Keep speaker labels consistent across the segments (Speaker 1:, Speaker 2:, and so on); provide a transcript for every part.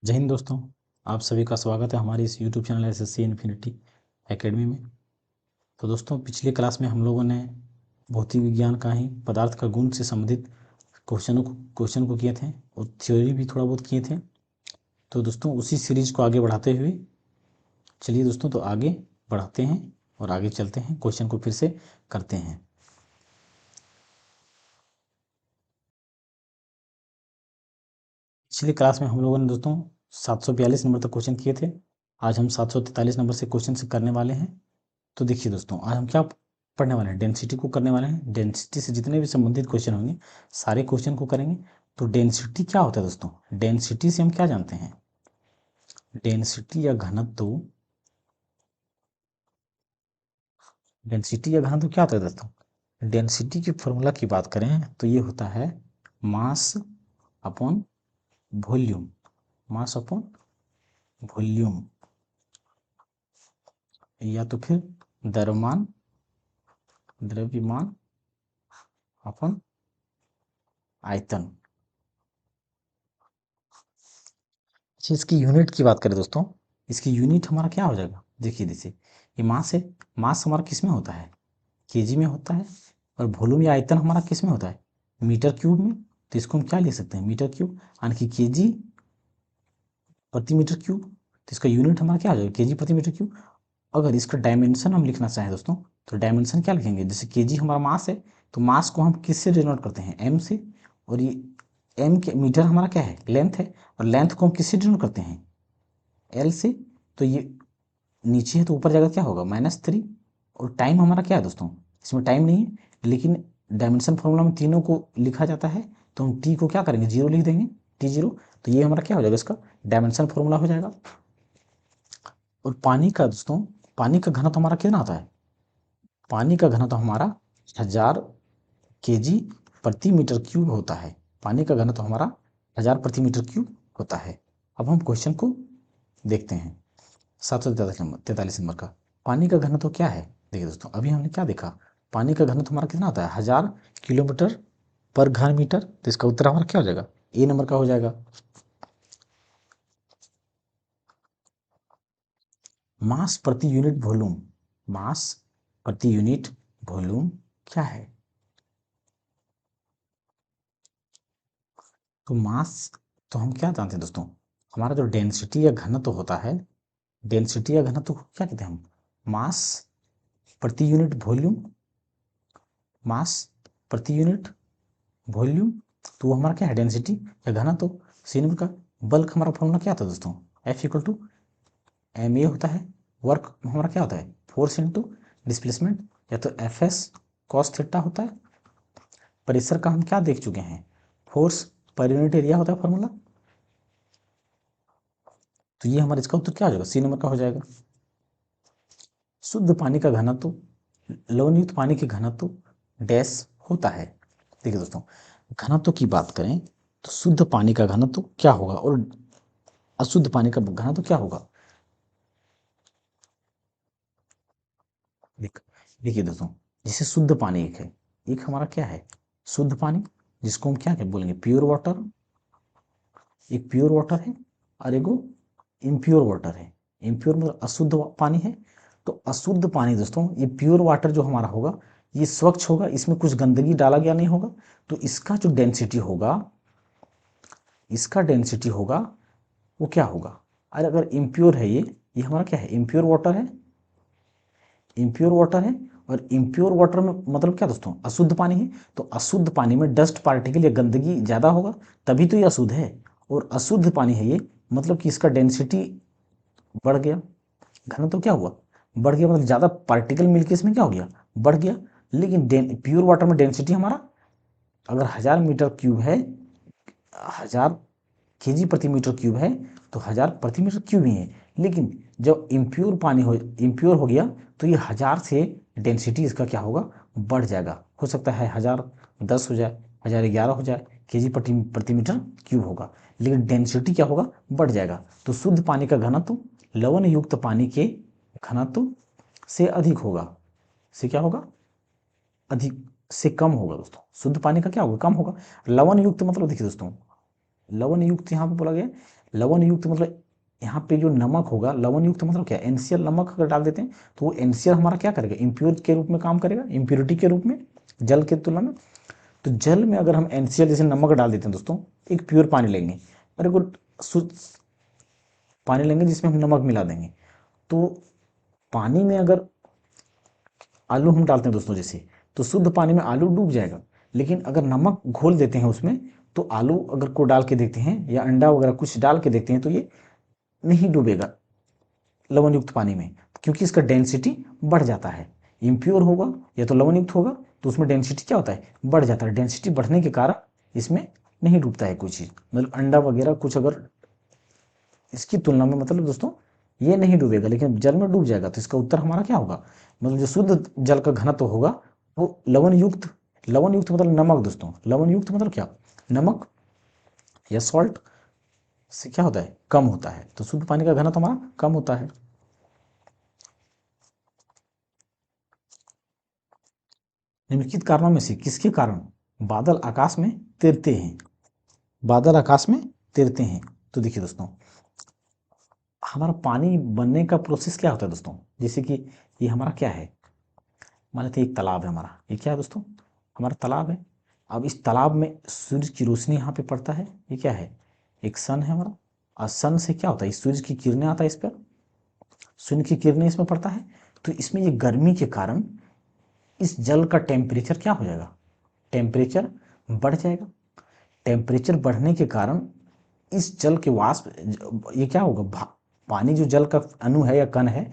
Speaker 1: जय हिंद दोस्तों, आप सभी का स्वागत है हमारे इस YouTube channel SSC infinity academy में। तो दोस्तों, पिछली क्लास में हम लोगों ने भौतिक विज्ञान का ही पदार्थ का गुण से संबंधित क्वेश्चन को किए थे और थ्योरी भी थोड़ा बहुत किए थे। तो दोस्तों, उसी सीरीज को आगे बढ़ाते हुए चलिए दोस्तों, तो आगे बढ़ाते हैं और आगे चलते हैं, क्वेश्चन को फिर से करते हैं। पिछली क्लास में हम लोगों ने दोस्तों 742 नंबर तक क्वेश्चन किए थे। आज हम 743 नंबर से क्वेश्चन से करने वाले हैं। तो देखिए दोस्तों, आज हम क्या पढ़ने वाले हैं, डेंसिटी को करने वाले हैं। डेंसिटी से जितने भी संबंधित क्वेश्चन होंगे सारे क्वेश्चन को करेंगे। तो डेंसिटी क्या होता है दोस्तों? डेंसिटी से हम क्या जानते हैं? डेंसिटी या घनत्व, डेंसिटी या घनत्व क्या होता है दोस्तों? डेंसिटी की फॉर्मूला की बात करें तो ये होता है mass upon volume. Mass upon volume या तो फिर द्रव्यमान अपॉन आयतन। अच्छा, इसकी यूनिट की बात करें दोस्तों, इसकी यूनिट हमारा क्या हो जाएगा? देखिए जैसे ये मास है, मास हमारा किस में होता है? केजी में होता है। और वॉल्यूम या आयतन हमारा किस में होता है? मीटर क्यूब में। तो इसको हम क्या ले सकते हैं? मीटर क्यूब, यानी कि केजी प्रति मीटर क्यूब। तो इसका यूनिट हमारा क्या हो जाएगा? केजी प्रति मीटर क्यूब। अगर इसका डायमेंशन हम लिखना चाहें दोस्तों, तो डायमेंशन क्या लिखेंगे? जैसे केजी हमारा मास है, तो मास को हम किससे डिनोट करते हैं? एम से। और ये एम के मीटर हमारा क्या है? लेंथ है। और लेंथ को हम किससे डिनोट करते हैं? एल से। तो ये नीचे है तो ऊपर जाएगा क्या होगा? -3। और टाइम हमारा क्या है दोस्तों? इसमें टाइम नहीं है, लेकिन डायमेंशन फॉर्मूला में तीनों को लिखा जाता है। तो हम टी को क्या करेंगे? 0 लिख देंगे, T0। तो ये हमारा क्या हो जाएगा? इसका डायमेंशन फॉर्मूला हो जाएगा। और पानी का दोस्तों, पानी का घनत्व हमारा कितना आता है? पानी का घनत्व हमारा 1000 केजी प्रति मीटर क्यूब होता है। पानी का घनत्व हमारा 1000 प्रति मीटर क्यूब होता है। अब हम क्वेश्चन को देखते हैं। 743 नंबर का पानी का घनत्व क्या है? देखिए दोस्तों, अभी हमने क्या देखा? पानी का घनत्व हमारा कितना आता है? 1000 किलोमीटर पर घन मीटर। तो इसका उत्तर हमारा क्या हो जाएगा? ए नंबर का हो जाएगा। मास प्रति यूनिट वॉल्यूम, मास प्रति यूनिट वॉल्यूम क्या है? तो मास, तो हम क्या जानते हैं दोस्तों? हमारा जो डेंसिटी या घनत्व होता है, डेंसिटी या घनत्व को क्या कहते हैं हम? मास प्रति यूनिट वॉल्यूम। मास प्रति यूनिट वॉल्यूम। तो वो हमारा क्या है? डेंसिटी या घनत्व। सी नंबर का बल्क हमारा फॉर्मूला क्या था दोस्तों? F equal to M A होता है। वर्क हमारा क्या होता है? फोर्स इंटू डिस्प्लेसमेंट, या तो Fs cos थीटा होता है। प्रेशर का हम क्या देख चुके हैं? फोर्स पर यूनिट एरिया होता है फॉर्मूला। तो ये हमारा इसका उत्तर क्या हो जाएगा? सी नंबर का हो जाएगा। शुद्ध पानी का घनत्व, लवणयुक्त पानी के घनत्व डैश होता है। देखिए दोस्तों, घनत्व की बात करें तो शुद्ध पानी का घनत्व क्या होगा और अशुद्ध पानी का घनत्व क्या होगा? देखिए दोस्तों, जैसे शुद्ध पानी एक है, एक हमारा क्या है? शुद्ध पानी, जिसको हम क्या बोलेंगे? Pure water. एक प्योर वाटर है और एक इम्प्योर वाटर है। इम्प्योर मतलब अशुद्ध पानी है। तो अशुद्ध पानी दोस्तों, ये प्योर वाटर जो हमारा होगा, ये स्वच्छ होगा, इसमें कुछ गंदगी डाला गया नहीं होगा। तो इसका जो डेंसिटी होगा, इसका डेंसिटी होगा वो क्या होगा? और अगर इम्प्योर है ये हमारा क्या है? इम्प्योर वाटर है। इम्प्योर वाटर है। और इम्प्योर वाटर में मतलब क्या दोस्तों? अशुद्ध पानी है। तो अशुद्ध पानी में डस्ट पार्टिकल या गंदगी ज़्यादा होगा, तभी तो ये अशुद्ध है। और अशुद्ध पानी है ये, मतलब कि इसका डेंसिटी बढ़ गया। घनत्व तो क्या हुआ? बढ़ गया, मतलब ज़्यादा पार्टिकल मिलकर इसमें क्या हो गया? बढ़ गया। लेकिन प्योर वाटर में डेंसिटी हमारा अगर 1000 मीटर क्यूब है, 1000 केजी प्रति मीटर क्यूब है, तो 1000 प्रति मीटर क्यूब ही है। लेकिन जब इम्प्योर पानी हो, इम्प्योर हो गया, तो ये 1000 से डेंसिटी इसका क्या होगा? बढ़ जाएगा। हो सकता है 1010 हो जाए, 1011 हो जाए, केजी प्रति मीटर क्यूब होगा, लेकिन डेंसिटी क्या होगा? बढ़ जाएगा। तो शुद्ध पानी का घनत्व लवण युक्त पानी के घनत्व से अधिक होगा। से क्या होगा? अधिक से कम होगा दोस्तों। शुद्ध पानी का क्या होगा? कम होगा। लवण युक्त मतलब देखिए दोस्तों, लवण युक्त यहाँ पे बोला गया, लवण युक्त मतलब यहाँ पे जो नमक होगा, लवण युक्त मतलब क्या, एनसीएल नमक अगर डाल देते हैं तो वो एनसीएल हमारा क्या करेगा, इम्प्योर के रूप में काम करेगा, इम्प्योरिटी के रूप में जल के तुलना में। तो जल में अगर हम एनसीएल जैसे नमक डाल देते हैं दोस्तों, एक प्योर पानी लेंगे और एक शुद्ध पानी लेंगे जिसमें हम नमक मिला देंगे, तो पानी में अगर आलू हम डालते हैं दोस्तों जैसे, तो शुद्ध पानी में आलू डूब जाएगा। लेकिन अगर नमक घोल देते हैं उसमें, तो आलू अगर को डाल के देखते हैं या अंडा वगैरह कुछ डाल के देखते हैं, तो ये नहीं डूबेगा लवण युक्त पानी में, क्योंकि इसका डेंसिटी बढ़ जाता है। इम्प्योर होगा या तो लवण युक्त होगा, तो उसमें डेंसिटी क्या होता है, बढ़ जाता है। डेंसिटी बढ़ने के कारण इसमें नहीं डूबता है कोई चीज़, मतलब अंडा वगैरह कुछ अगर इसकी तुलना में, मतलब दोस्तों ये नहीं डूबेगा लेकिन जल में डूब जाएगा। तो इसका उत्तर हमारा क्या होगा, मतलब जो शुद्ध जल का घनत्व होगा वो लवण युक्त, लवण युक्त मतलब नमक दोस्तों, लवण युक्त मतलब क्या, नमक या सॉल्ट से क्या होता है, कम होता है। तो शुद्ध पानी का घनत्व हमारा कम होता है। निम्नलिखित कारणों में से किसके कारण बादल आकाश में तैरते हैं, बादल आकाश में तैरते हैं। तो देखिए दोस्तों, हमारा पानी बनने का प्रोसेस क्या होता है दोस्तों, जैसे कि ये हमारा क्या है, मान लेते हैं एक तालाब है हमारा, ये क्या है दोस्तों, हमारा तालाब है। अब इस तालाब में सूरज की रोशनी यहाँ पे पड़ता है, ये क्या है, एक सन है हमारा। और सन से क्या होता है, सूरज की किरणें आता है इस पर, सूर्य की किरणें इसमें पड़ता है, तो इसमें ये गर्मी के कारण इस जल का टेम्परेचर क्या हो जाएगा, टेम्परेचर बढ़ जाएगा। टेम्परेचर बढ़ने के कारण इस जल के वाष्प, ये क्या होगा, पानी जो जल का अणु है या कण है,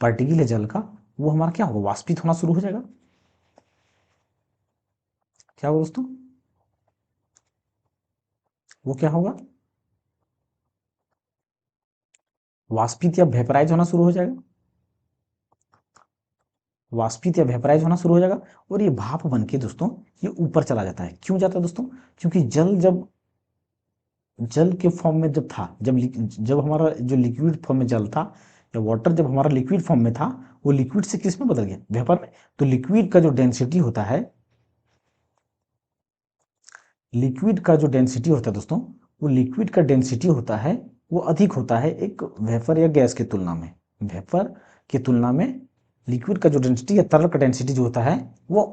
Speaker 1: पार्टिकल है जल का, वो हमारा क्या होगा, वाष्पित होना शुरू हो जाएगा। क्या होगा दोस्तों, वो क्या होगा, वाष्पित या वेपराइज होना शुरू हो जाएगा, वाष्पित या वेपराइज होना शुरू हो जाएगा। और ये भाप बन के दोस्तों ये ऊपर चला जाता है। क्यों जाता है दोस्तों, क्योंकि जल जब जल के फॉर्म में जब था, जब हमारा जो लिक्विड फॉर्म में जल था या वाटर जब हमारा लिक्विड फॉर्म में था, वो लिक्विड से किस में बदल गया, वेपर में। तो लिक्विड का जो डेंसिटी होता है, लिक्विड का जो डेंसिटी होता है दोस्तों, वो लिक्विड का डेंसिटी होता है, वो अधिक होता है एक वेपर या गैस की तुलना में। वेपर की तुलना में लिक्विड का जो डेंसिटी या तरल का डेंसिटी जो होता है वो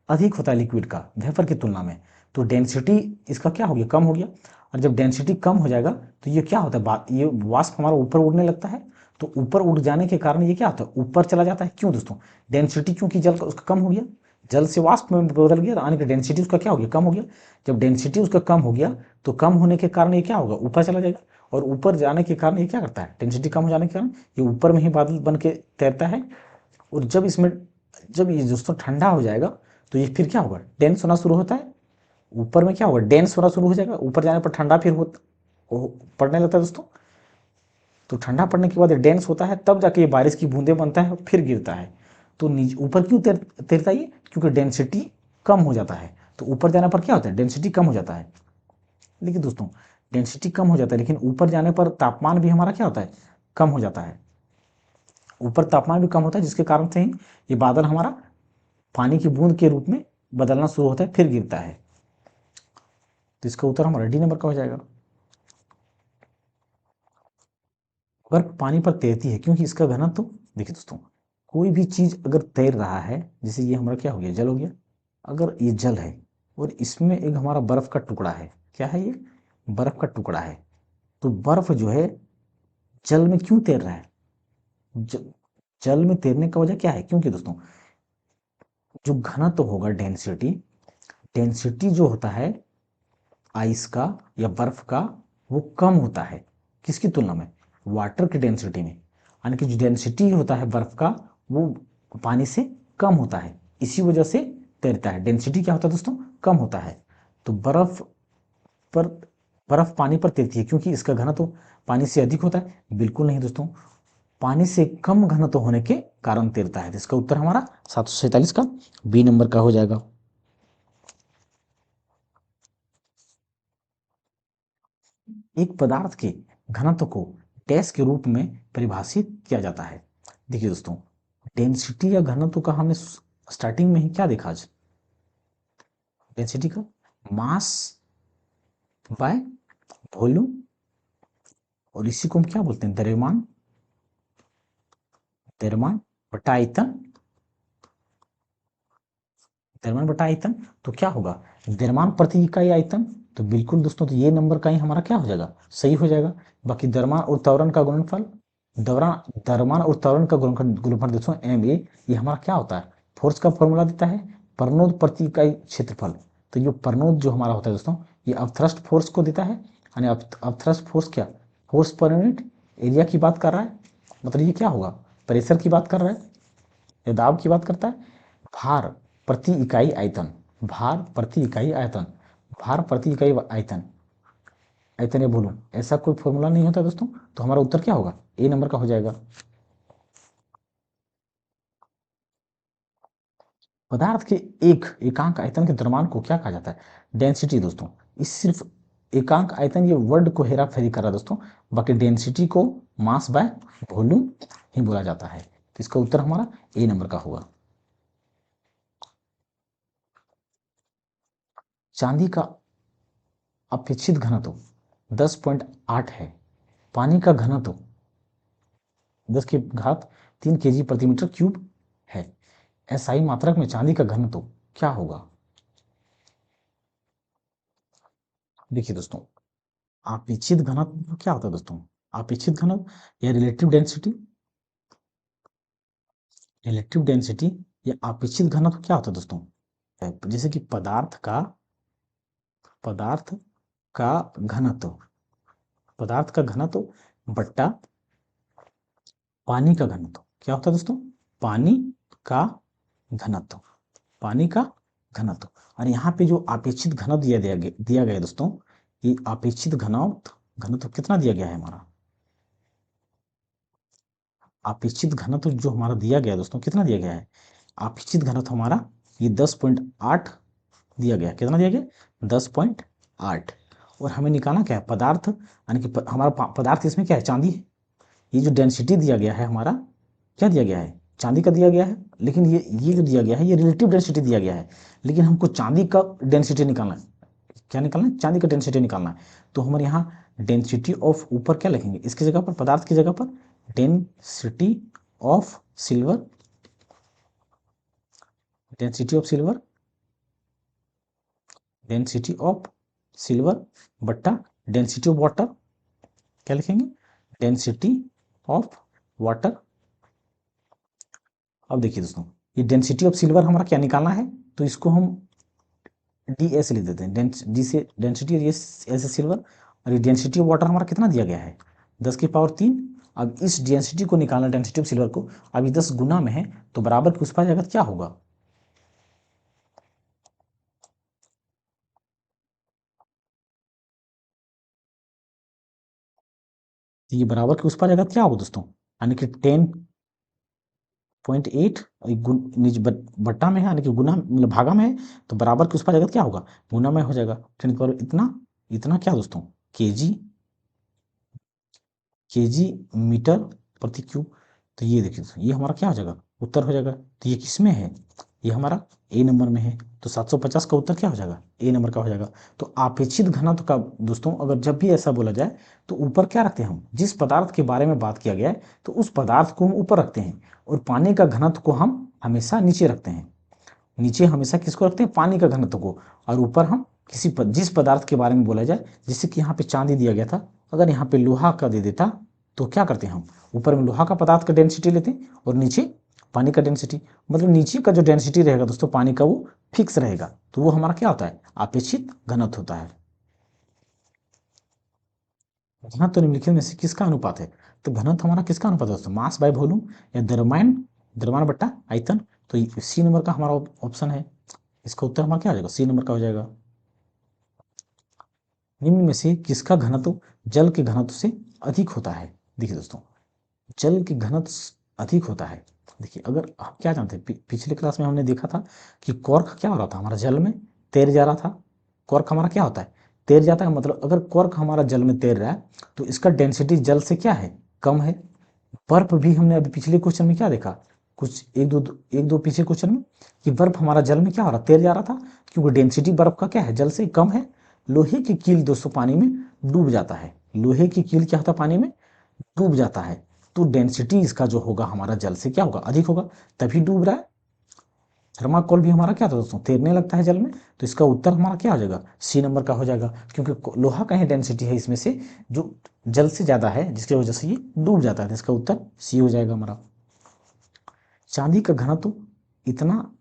Speaker 1: अधिक होता है लिक्विड का वेपर की तुलना में। तो डेंसिटी इसका क्या हो गया, कम हो गया। और जब डेंसिटी कम हो जाएगा तो ये क्या होता है, ये वाष्प हमारा ऊपर उड़ने लगता है। तो ऊपर उड़ जाने के कारण ये क्या होता है, ऊपर चला जाता है। क्यों दोस्तों, डेंसिटी क्योंकि जल का उसका कम हो गया, जल से वाष्प में बदल गया, तो आने का डेंसिटी उसका क्या हो गया, कम हो गया। जब डेंसिटी उसका कम हो गया तो कम होने के कारण ये क्या होगा, ऊपर चला जाएगा। और ऊपर जाने के कारण ये क्या करता है, डेंसिटी कम हो जाने के कारण ये ऊपर में ही बादल बन के तैरता है। और जब ये दोस्तों ठंडा हो जाएगा तो ये फिर क्या होगा, डेंस होना शुरू होता है। ऊपर में क्या होगा, डेंस होना शुरू हो जाएगा। ऊपर जाने पर ठंडा फिर पड़ने लगता है दोस्तों। तो ठंडा पड़ने के बाद डेंस होता है, तब जाके ये बारिश की बूंदें बनता है और फिर गिरता है। तो नीचे ऊपर क्यों तैरता है ये, क्योंकि डेंसिटी कम हो जाता है। तो ऊपर जाने पर क्या होता है, डेंसिटी कम हो जाता है। लेकिन दोस्तों डेंसिटी कम हो जाता है, लेकिन ऊपर जाने पर तापमान भी हमारा क्या होता है, कम हो जाता है। ऊपर तापमान भी कम होता है, जिसके कारण से ही ये बादल हमारा पानी की बूंद के रूप में बदलना शुरू होता है, फिर गिरता है। तो इसका उत्तर हमारा डी नंबर का हो जाएगा। बर्फ पानी पर तैरती है क्योंकि इसका घनत्व, देखिए दोस्तों, कोई भी चीज अगर तैर रहा है, जैसे ये हमारा क्या हो गया, जल हो गया। अगर ये जल है और इसमें एक हमारा बर्फ का टुकड़ा है, क्या है ये, बर्फ का टुकड़ा है। तो बर्फ जो है जल में क्यों तैर रहा है, ज, जल में तैरने का वजह क्या है, क्योंकि दोस्तों जो घनत्व होगा, डेंसिटी, डेंसिटी जो होता है आइस का या बर्फ का, वो कम होता है किसकी तुलना में, वाटर की डेंसिटी में। यानी कि जो डेंसिटी होता है बर्फ का, वो पानी से कम होता है, इसी वजह से तैरता है। डेंसिटी क्या होता है दोस्तों, कम होता है। तो पर बर्फ पानी पर तैरती है क्योंकि इसका घनत्व पानी से अधिक होता है, बिल्कुल नहीं दोस्तों, पानी से कम घनत्व होने के कारण तैरता है। तो इसका उत्तर हमारा 747 का बी नंबर का हो जाएगा। एक पदार्थ के घनत्व को डैश के रूप में परिभाषित किया जाता है। देखिए दोस्तों, डेंसिटी या घनत्व का हमने स्टार्टिंग में ही क्या देखा आज, डेंसिटी का मास बाय वॉल्यूम और इसी को हम क्या बोलते हैं, द्रव्यमान, द्रव्यमान बटा आयतन, द्रव्यमान बटा आयतन। तो क्या होगा, द्रव्यमान प्रति इकाई आयतन। तो बिल्कुल दोस्तों, तो ये नंबर का ही हमारा क्या हो जाएगा, सही हो जाएगा। बाकी द्रव्यमान और त्वरण का गुणनफल, द्रव्यमान और त्वरण का गुणनफल दोस्तों ma, ये हमारा क्या होता है, फोर्स का फॉर्मूला देता है, परनोद प्रति इकाई क्षेत्रफल। तो ये परनोद जो हमारा होता है दोस्तों, ये अपथ्रस्ट फोर्स को देता है, यानी अपथ्रस्ट फोर्स क्या, फोर्स पर यूनिट एरिया की बात कर रहा है, मतलब ये क्या होगा, प्रेशर की बात कर रहा है या दाब की बात करता है। भार प्रति इकाई आयतन, भार प्रति इकाई आयतन, भार प्रति इकाई आयतन, आयतन या वॉल्यूम, ऐसा कोई फॉर्मूला नहीं होता दोस्तों। तो हमारा उत्तर क्या होगा, ए नंबर का हो जाएगा। पदार्थ के एक एकांक आयतन के द्रव्यमान को क्या कहा जाता है, डेंसिटी दोस्तों। इस सिर्फ एकांक आयतन, ये वर्ड को हेरा फेरी कर रहा है दोस्तों, बाकी डेंसिटी को मास बाय वॉल्यूम ही बोला जाता है। तो इसका उत्तर हमारा ए नंबर का होगा। चांदी का अपेक्षित घनत्व 10.8 है, पानी का घनत्व 10 की घात 3 kg प्रति मीटर क्यूब है। एसआई मात्रक में चांदी का घनत्व क्या होगा। देखिए दोस्तों, अपेक्षित घनत्व क्या होता है दोस्तों, अपेक्षित घनत्व या रिलेटिव डेंसिटी, रिलेटिव डेंसिटी या अपेक्षित घनत्व क्या होता है दोस्तों, जैसे कि पदार्थ का घनत्व, पदार्थ का घनत्व बट्टा पानी का घनत्व, क्या होता है दोस्तों, पानी का घनत्व, पानी का घनत्व। और यहाँ पे जो अपेक्षित घनत्व दिया गया दोस्तों, ये अपेक्षित घनत्व कितना दिया गया है हमारा, अपेक्षित घनत्व जो हमारा दिया गया दोस्तों, कितना दिया गया है, अपेक्षित घनत्व हमारा ये 10.8 दिया गया, कितना दिया गया 10.8। और हमें निकालना क्या है, पदार्थ, यानी कि हमारा पदार्थ इसमें क्या है, चांदी है। ये जो डेंसिटी दिया गया है हमारा, क्या दिया गया है, चांदी का दिया गया है, लेकिन ये जो दिया गया है ये रिलेटिव डेंसिटी दिया गया है, लेकिन हमको चांदी का डेंसिटी निकालना है, क्या निकालना है, चांदी का डेंसिटी निकालना है। तो हमारे यहाँ डेंसिटी ऑफ ऊपर क्या लिखेंगे, इसकी जगह पर, पदार्थ की जगह पर density of silver, density of silver, density of silver बट्टा डेंसिटी ऑफ वाटर, क्या लिखेंगे, डेंसिटी ऑफ वाटर। अब देखिए दोस्तों, ये डेंसिटी ऑफ सिल्वर हमारा क्या निकालना है, तो इसको हम डी ऐसे लिख देते हैं, डी से डेंसिटी, और ये ऐसे सिल्वर, और ये डेंसिटी ऑफ वाटर हमारा कितना दिया गया है 10 की पावर 3। अब इस डेंसिटी को निकालना, डेंसिटी ऑफ सिल्वर को, अब ये 10 गुना में है, तो बराबर की उस पर जाएगा, क्या होगा, ये बराबर के उस पर जाएगा, क्या होगा दोस्तों, यानी कि 10.8 बट्टा में है, यानी कि गुना मतलब भागा में है, तो बराबर के उस पर जाएगा, क्या होगा, गुना में हो जाएगा। 10 इतना, इतना क्या दोस्तों, केजी, केजी मीटर प्रति क्यूब। तो ये देखिए दोस्तों, ये हमारा क्या हो जाएगा, उत्तर हो जाएगा। तो ये किस में है, ये हमारा ए नंबर में है। तो 750 का उत्तर क्या हो जाएगा, ए नंबर का हो जाएगा। तो अपेक्षित घनत्व का दोस्तों, अगर जब भी ऐसा बोला जाए तो ऊपर क्या रखते हैं हम, जिस पदार्थ के बारे में बात किया गया है तो उस पदार्थ को हम ऊपर रखते हैं, और पानी का घनत्व को हम हमेशा नीचे रखते हैं। नीचे हमेशा किसको रखते हैं, पानी का घनत्व को, और ऊपर हम जिस पदार्थ के बारे में बोला जाए, जैसे कि यहाँ पे चांदी दिया गया था, अगर यहाँ पे लोहा का दे देता तो क्या करते हैं हम, ऊपर में लोहा का पदार्थ का डेंसिटी लेते हैं और नीचे पानी का डेंसिटी, मतलब नीचे का जो डेंसिटी रहेगा दोस्तों पानी का वो फिक्स रहेगा, तो वो हमारा क्या होता है, अपेक्षित घनत्व होता है। घनत्व तो निम्नलिखित में से किसका अनुपात है, तो घनत्व हमारा किसका अनुपात है दोस्तों, मास बाय वॉल्यूम या द्रव्यमान, द्रव्यमान बट्टा आयतन। तो सी नंबर का हमारा ऑप्शन है, इसका उत्तर हमारा क्या हो जाएगा, सी नंबर का हो जाएगा। निम्न में से किसका घनत्व जल के घनत्व से अधिक होता है। देखिए दोस्तों, जल के घनत्व अधिक होता है। देखिए, अगर हम क्या जानते हैं, पिछले क्लास में हमने देखा था कि कॉर्क क्या हो रहा था, हमारा जल में तैर जा रहा था। कॉर्क हमारा क्या होता है, तैर जाता है, मतलब अगर कॉर्क हमारा जल में तैर रहा है तो इसका डेंसिटी जल से क्या है, कम है। बर्फ भी हमने अभी पिछले क्वेश्चन में क्या देखा, कुछ एक दो पीछे क्वेश्चन में, कि बर्फ हमारा जल में क्या हो रहा, तैर जा रहा था, क्योंकि डेंसिटी बर्फ का क्या है, जल से कम है। लोहे की कील दोस्तों पानी में डूब जाता है, लोहे की कील क्या होता है, पानी में डूब जाता है, तो डेंसिटी इसका जो होगा हमारा जल से क्या होगा, अधिक होगा, तभी डूब रहा है। थर्माकोल भी हमारा क्या था दोस्तों, तैरने लगता है जल में, तो इसका उत्तर हमारा क्या हो जाएगा, सी नंबर का हो जाएगा, क्योंकि लोहा का ही डेंसिटी है इसमें से जो जल से ज़्यादा है, जिसकी वजह से ये डूब जाता है, तो इसका उत्तर सी हो जाएगा हमारा। चांदी का घनत्व इतना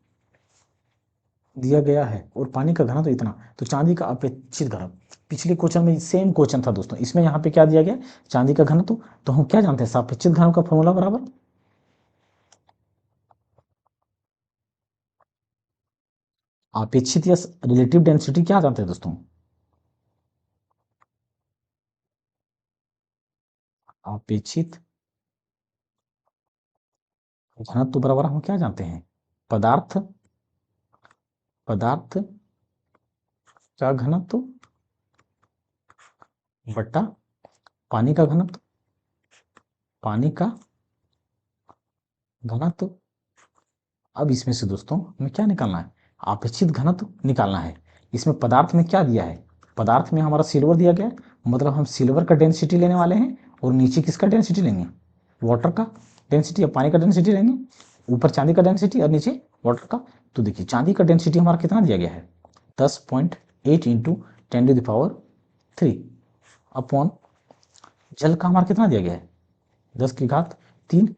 Speaker 1: दिया गया है और पानी का घनत्व इतना, तो चांदी का अपेक्षित घनत्व, पिछले क्वेश्चन में सेम क्वेश्चन था दोस्तों, इसमें यहाँ पे क्या दिया गया, चांदी का घनत्व, तो हम क्या जानते हैं, सापेक्षित घनत्व का फॉर्मूला बराबर अपेक्षित या रिलेटिव डेंसिटी, क्या जानते हैं दोस्तों, अपेक्षित घनत्व बराबर हम क्या जानते हैं, पदार्थ पदार्थ का घनत्व बटा पानी का घनत्व, पानी का घनत्व। अब इसमें से दोस्तों हमें क्या निकालना है, अपेक्षित घनत्व निकालना है। इसमें पदार्थ में क्या दिया है, पदार्थ में हमारा सिल्वर दिया गया है, मतलब हम सिल्वर का डेंसिटी लेने वाले हैं, और नीचे किसका डेंसिटी लेंगे, वाटर का डेंसिटी या पानी का डेंसिटी लेंगे, ऊपर चांदी का डेंसिटी और नीचे वाटर का। तो देखिए चांदी का डेंसिटी हमारा कितना दिया गया है, 10.8 इंटू 10⁻³ अपॉन जल का हमारा कितना दिया गया है, 10⁻3।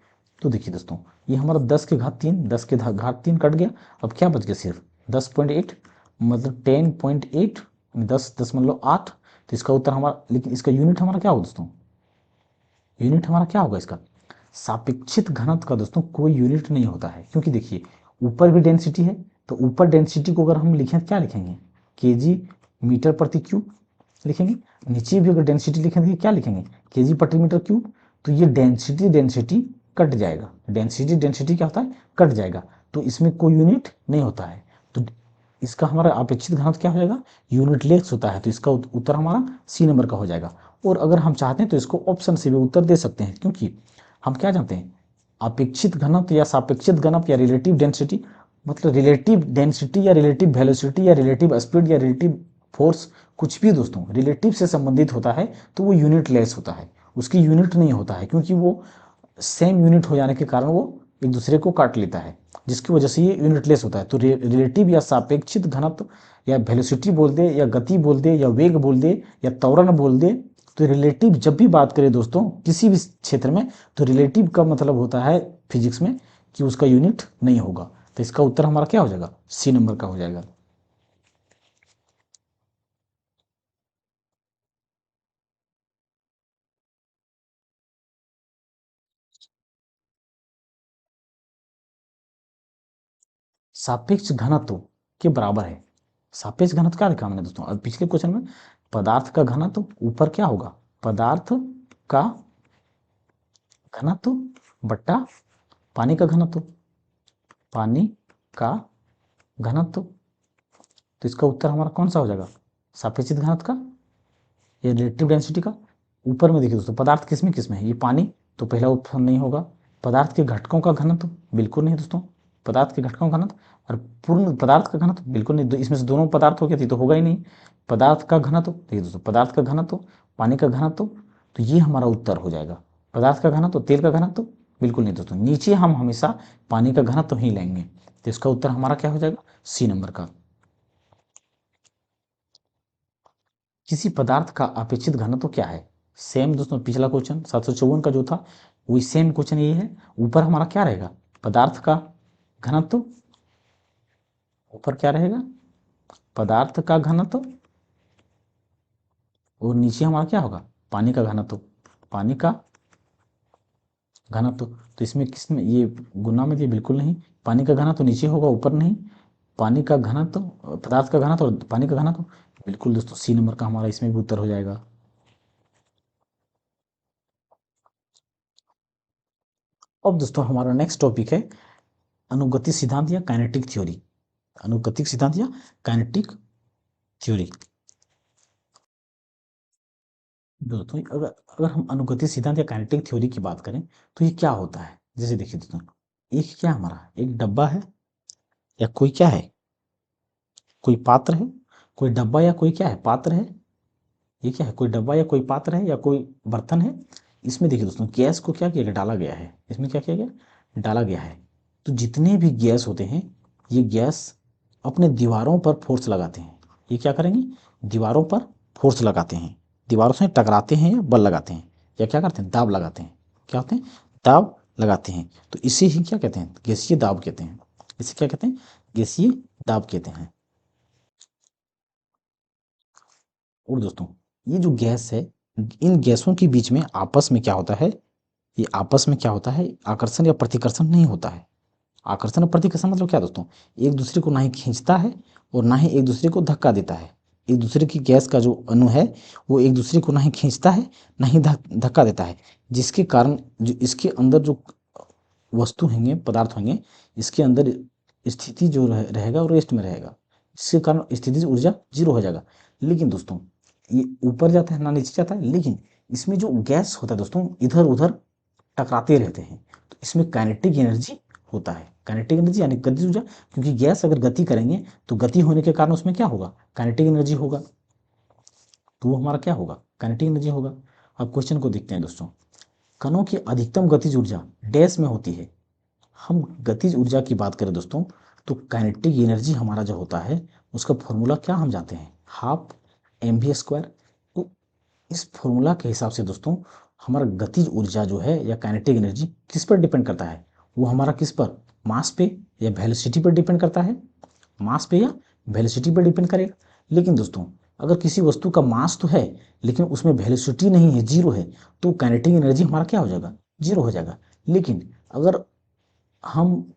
Speaker 1: तो देखिए दोस्तों ये हमारा 10⁻3, 10⁻3 कट गया, अब क्या बच गया, सिर्फ 10.8, मतलब 10.8, 10.8। तो इसका उत्तर हमारा, लेकिन इसका यूनिट हमारा क्या होगा दोस्तों, यूनिट हमारा क्या होगा इसका, सापेक्षित घनत्व का दोस्तों कोई यूनिट नहीं होता है, क्योंकि देखिए ऊपर भी डेंसिटी है, तो ऊपर डेंसिटी को अगर हम लिखें क्या लिखेंगे, केजी मीटर प्रति क्यूब लिखेंगे, नीचे भी अगर डेंसिटी लिखेंगे क्या लिखेंगे, केजी प्रति मीटर क्यूब। तो ये डेंसिटी डेंसिटी कट जाएगा, डेंसिटी डेंसिटी क्या होता है, कट जाएगा, तो इसमें कोई यूनिट नहीं होता है, तो इसका हमारा अपेक्षित घनत्व क्या हो जाएगा, यूनिट लेस होता है, तो इसका उत्तर हमारा सी नंबर का हो जाएगा। और अगर हम चाहते हैं तो इसको ऑप्शन से भी उत्तर दे सकते हैं, क्योंकि हम क्या जानते हैं, अपेक्षित घनत्व या सापेक्षित घनत्व या रिलेटिव डेंसिटी, मतलब रिलेटिव डेंसिटी या रिलेटिव वेलोसिटी या रिलेटिव स्पीड या रिलेटिव फोर्स, कुछ भी दोस्तों रिलेटिव से संबंधित होता है तो वो यूनिट लेस होता है, उसकी यूनिट नहीं होता है, क्योंकि वो सेम यूनिट हो जाने के कारण वो एक दूसरे को काट लेता है, जिसकी वजह से ये यूनिटलेस होता है। तो रिलेटिव या सापेक्षित घनत्व या वेलोसिटी बोल दे या गति बोल दे या वेग बोल दे या त्वरण बोल दे, तो रिलेटिव जब भी बात करें दोस्तों किसी भी क्षेत्र में, तो रिलेटिव का मतलब होता है फिजिक्स में कि उसका यूनिट नहीं होगा, तो इसका उत्तर हमारा क्या हो जाएगा, सी नंबर का हो जाएगा। सापेक्ष घनत्व के बराबर है, सापेक्ष घनत्व क्या लिखा हमने दोस्तों, अब पिछले क्वेश्चन में पदार्थ का घनत्व ऊपर क्या होगा, पदार्थ का घनत्व बट्टा पानी का घनत्व, पानी का घनत्व, तो इसका उत्तर हमारा कौन सा हो जाएगा, सापेक्षित घनत्व का या रिलेटिव डेंसिटी का। ऊपर में देखिए दोस्तों पदार्थ किस में है, ये पानी, तो पहला ऑप्शन नहीं होगा। पदार्थ के घटकों का घनत्व बिल्कुल नहीं दोस्तों, पदार्थ के घटकों का घनत्व, और पूर्ण पदार्थ का घनत्व बिल्कुल नहीं, इसमें से दोनों पदार्थ हो गया तो होगा ही नहीं। पदार्थ का घनत्व देखिए दोस्तों, पदार्थ का घनत्व, पानी का घनत्व, तो ये हमारा उत्तर हो जाएगा। पदार्थ का घनत्व, तेल का घनत्व बिल्कुल नहीं दोस्तों, नीचे हम हमेशा पानी का घनत्व ही लेंगे, तो इसका उत्तर हमारा क्या हो जाएगा, सी नंबर का। किसी पदार्थ का अपेक्षित घनत्व क्या है, सेम दोस्तों पिछला क्वेश्चन 754 का जो था वही सेम क्वेश्चन ये है। ऊपर हमारा क्या रहेगा, पदार्थ का घनत्व, ऊपर क्या रहेगा, पदार्थ का घनत्व, और नीचे हमारा क्या होगा, पानी का घनत्व, पानी का घनत्व। तो इसमें किस में ये गुना में, ये बिल्कुल नहीं, पानी का घनत्व नीचे होगा ऊपर नहीं, पानी का घनत्व, पदार्थ का घनत्व और पानी का घनत्व, बिल्कुल दोस्तों सी नंबर का हमारा इसमें भी उत्तर हो जाएगा। अब दोस्तों हमारा नेक्स्ट टॉपिक है अनुगतिक सिद्धांत या काइनेटिक थ्योरी, अनुगतिक सिद्धांत या काइनेटिक थ्योरी। दोस्तों अगर अगर हम अनुगतिक सिद्धांत या काइनेटिक थ्योरी की बात करें तो ये क्या होता है, जैसे देखिए दोस्तों एक क्या हमारा एक डब्बा है या कोई क्या है, कोई पात्र है, कोई डब्बा या कोई क्या है पात्र है, ये क्या है, कोई डब्बा या कोई पात्र है या कोई बर्तन है। इसमें देखिए दोस्तों, गैस को क्या किया गया, डाला गया है। इसमें क्या किया गया, डाला गया है। तो जितने भी गैस होते हैं, ये गैस अपने दीवारों पर फोर्स लगाते हैं। ये क्या करेंगे, दीवारों पर फोर्स लगाते हैं, दीवारों से टकराते हैं या बल लगाते हैं, या क्या करते हैं, दाब लगाते हैं। क्या होते हैं, दाब लगाते हैं। तो इसे ही क्या कहते हैं, गैसीय दाब कहते हैं। इसे क्या कहते हैं, गैसीय दाब कहते हैं। और दोस्तों, ये जो गैस है, इन गैसों के बीच में आपस में क्या होता है, ये आपस में क्या होता है, आकर्षण या प्रतिकर्षण नहीं होता है। आकर्षण और प्रतिकर्षण मतलब क्या दोस्तों, एक दूसरे को ना ही खींचता है और ना ही एक दूसरे को धक्का देता है। एक दूसरे की गैस का जो अणु है, वो एक दूसरे को ना ही खींचता है, ना ही धक्का देता है, जिसके कारण जो इसके अंदर जो वस्तु होंगे, पदार्थ होंगे, इसके अंदर स्थिति जो रहेगा वो रेस्ट में रहेगा, जिसके कारण स्थिति ऊर्जा जीरो हो जाएगा। लेकिन दोस्तों, ये ऊपर जाता है ना नीचे जाता है, लेकिन इसमें जो गैस होता है दोस्तों, इधर उधर टकराते रहते हैं। तो इसमें काइनेटिक एनर्जी होता है। काइनेटिक एनर्जी यानी गतिज ऊर्जा, क्योंकि गैस अगर गति करेंगे तो गति होने के कारण उसमें क्या होगा, काइनेटिक एनर्जी होगा। तो वो हमारा क्या होगा, काइनेटिक एनर्जी होगा। अब क्वेश्चन को देखते हैं दोस्तों, कणों की अधिकतम गतिज ऊर्जा डैश में होती है। हम गतिज ऊर्जा की बात करें दोस्तों, तो काइनेटिक एनर्जी हमारा जो होता है, उसका फॉर्मूला क्या हम जानते हैं, हाफ एम वी स्क्वायर। तो इस फॉर्मूला के हिसाब से दोस्तों, हमारा गतिज ऊर्जा जो है या काइनेटिक एनर्जी किस पर डिपेंड करता है, वो हमारा किस पर, मास पे या वेलोसिटी पर डिपेंड करता है। मास पे या वेलोसिटी पर डिपेंड करेगा। लेकिन दोस्तों, अगर किसी वस्तु का मास तो है लेकिन उसमें वेलोसिटी नहीं है, जीरो है, तो काइनेटिक एनर्जी हमारा क्या हो जाएगा, जीरो हो जाएगा। लेकिन अगर हम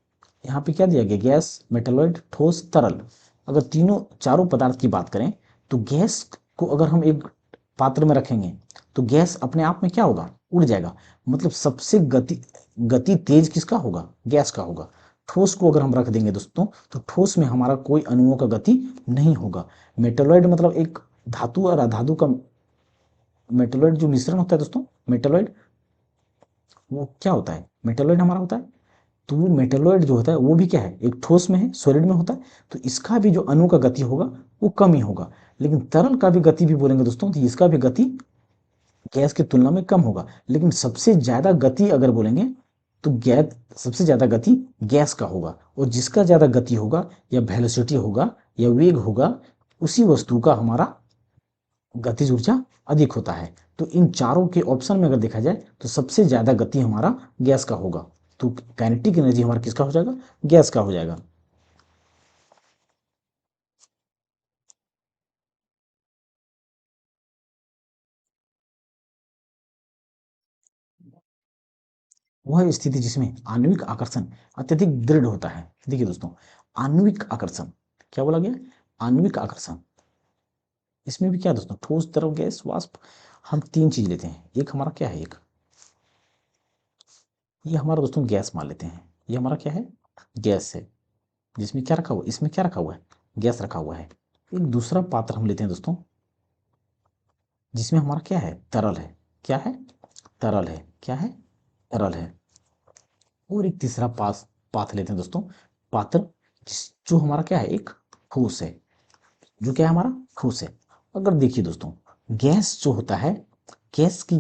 Speaker 1: यहाँ पे क्या दिया गया, गैस, मेटलॉइड, ठोस, तरल, अगर तीनों चारों पदार्थ की बात करें, तो गैस को अगर हम एक पात्र में रखेंगे तो गैस अपने आप में क्या होगा, उड़ जाएगा। मतलब सबसे गति गति तेज किसका होगा, गैस का होगा। ठोस को अगर हम रख देंगे दोस्तों, तो ठोस में हमारा कोई अणुओं का गति नहीं होगा। मेटलॉइड मतलब एक धातु और अधातु का, मेटलॉइड जो मिश्रण होता है दोस्तों, मेटलॉइड, वो क्या होता है, मेटलॉइड हमारा होता है। तो वो मेटेलॉइड जो होता है वो भी क्या है, एक ठोस में है, सॉलिड में होता है। तो इसका भी जो अणु का गति होगा वो कम ही होगा। लेकिन तरल का भी गति भी बोलेंगे दोस्तों, तो इसका भी गति गैस की तुलना में कम होगा। लेकिन सबसे ज्यादा गति अगर बोलेंगे तो गैस, सबसे ज्यादा गति गैस का होगा। और जिसका ज्यादा गति होगा या वेलोसिटी होगा या वेग होगा, उसी वस्तु का हमारा गतिज ऊर्जा अधिक होता है। तो इन चारों के ऑप्शन में अगर देखा जाए तो सबसे ज्यादा गति हमारा गैस का होगा। तो काइनेटिक एनर्जी हमारा किसका हो जाएगा, गैस का हो जाएगा। वह स्थिति जिसमें आणविक आकर्षण अत्यधिक दृढ़ होता है। देखिए दोस्तों, आणविक आकर्षण क्या बोला गया, आणविक आकर्षण, इसमें भी क्या दोस्तों, ठोस, तरल, गैस, वाष्प, हम तीन चीज लेते हैं। एक हमारा क्या है, एक ये हमारा दोस्तों गैस मान लेते हैं, ये हमारा क्या है, गैस है, जिसमें क्या रखा हुआ है, इसमें क्या रखा हुआ है, गैस रखा हुआ है। एक दूसरा पात्र हम लेते हैं दोस्तों, जिसमें हमारा क्या है, तरल है, क्या है, तरल है, क्या है, तरल है। और एक तीसरा पात्र लेते हैं दोस्तों, पात्र जो हमारा क्या है, एक ठोस है, जो क्या है हमारा ठोस है। अगर देखिए दोस्तों, गैस जो होता है, गैस की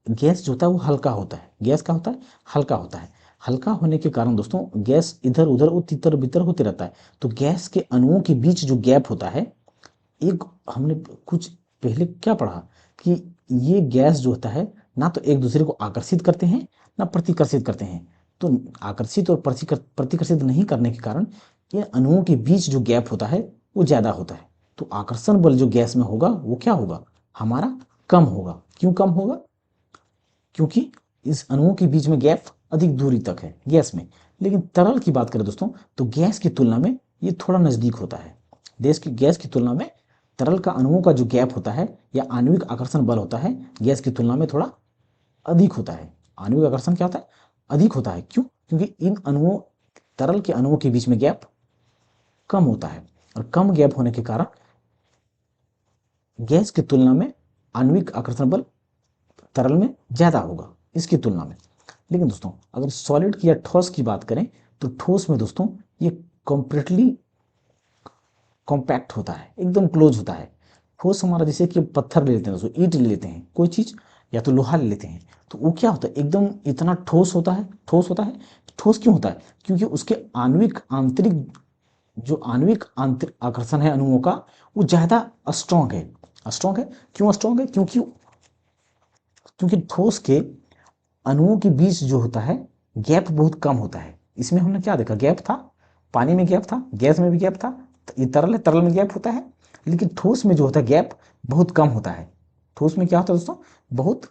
Speaker 1: गैस जो होता है वो हल्का होता है, गैस का होता है, हल्का होता है। हल्का होने के कारण दोस्तों गैस इधर उधर तितर बितर होते रहता है। तो गैस के अणुओं के बीच जो गैप होता है, एक हमने कुछ पहले क्या पढ़ा कि ये गैस जो होता है ना तो एक दूसरे को आकर्षित करते हैं ना प्रतिकर्षित करते हैं। तो आकर्षित और प्रतिकर्षित नहीं करने के कारण ये अणुओं के बीच जो गैप होता है वो ज्यादा होता है। तो आकर्षण बल जो गैस में होगा वो क्या होगा, हमारा कम होगा। क्यों कम होगा, क्योंकि इस अणुओं के बीच में गैप अधिक दूरी तक है गैस में। लेकिन तरल की बात करें दोस्तों, तो गैस की तुलना में ये थोड़ा नजदीक होता है। गैस की तुलना में तरल का अणुओं का जो गैप होता है या आणविक आकर्षण बल होता है, गैस की तुलना में थोड़ा अधिक होता है। आणविक आकर्षण क्या होता है, अधिक होता है। क्यों, क्योंकि इन अणुओं, तरल के अणुओं के बीच में गैप कम होता है। और कम गैप होने के कारण गैस की तुलना में आणविक आकर्षण बल तरल में ज्यादा होगा इसकी तुलना में। लेकिन दोस्तों, अगर सॉलिड की या ठोस की बात करें, तो ठोस में दोस्तों ये कॉम्प्लीटली कॉम्पैक्ट होता है, एकदम क्लोज होता है। ठोस हमारा जैसे कि पत्थर ले लेते हैं दोस्तों, ईंट ले लेते हैं, कोई चीज या तो लोहा ले लेते हैं, तो वो क्या होता है एकदम इतना ठोस होता है, ठोस होता है। ठोस क्यों होता है? क्योंकि उसके आणविक आंतरिक जो आणविक आंतरिक आकर्षण है अणुओं का, वो ज्यादा स्ट्रांग है। स्ट्रांग है क्यों? स्ट्रांग है क्योंकि क्योंकि ठोस के अणुओं के बीच जो होता है गैप बहुत कम होता है। इसमें हमने क्या देखा? गैप था, पानी में गैप था, गैस में भी गैप था, ये तरल है, तरल में गैप होता है, लेकिन ठोस में जो होता है गैप बहुत कम होता है। ठोस में क्या होता है दोस्तों? बहुत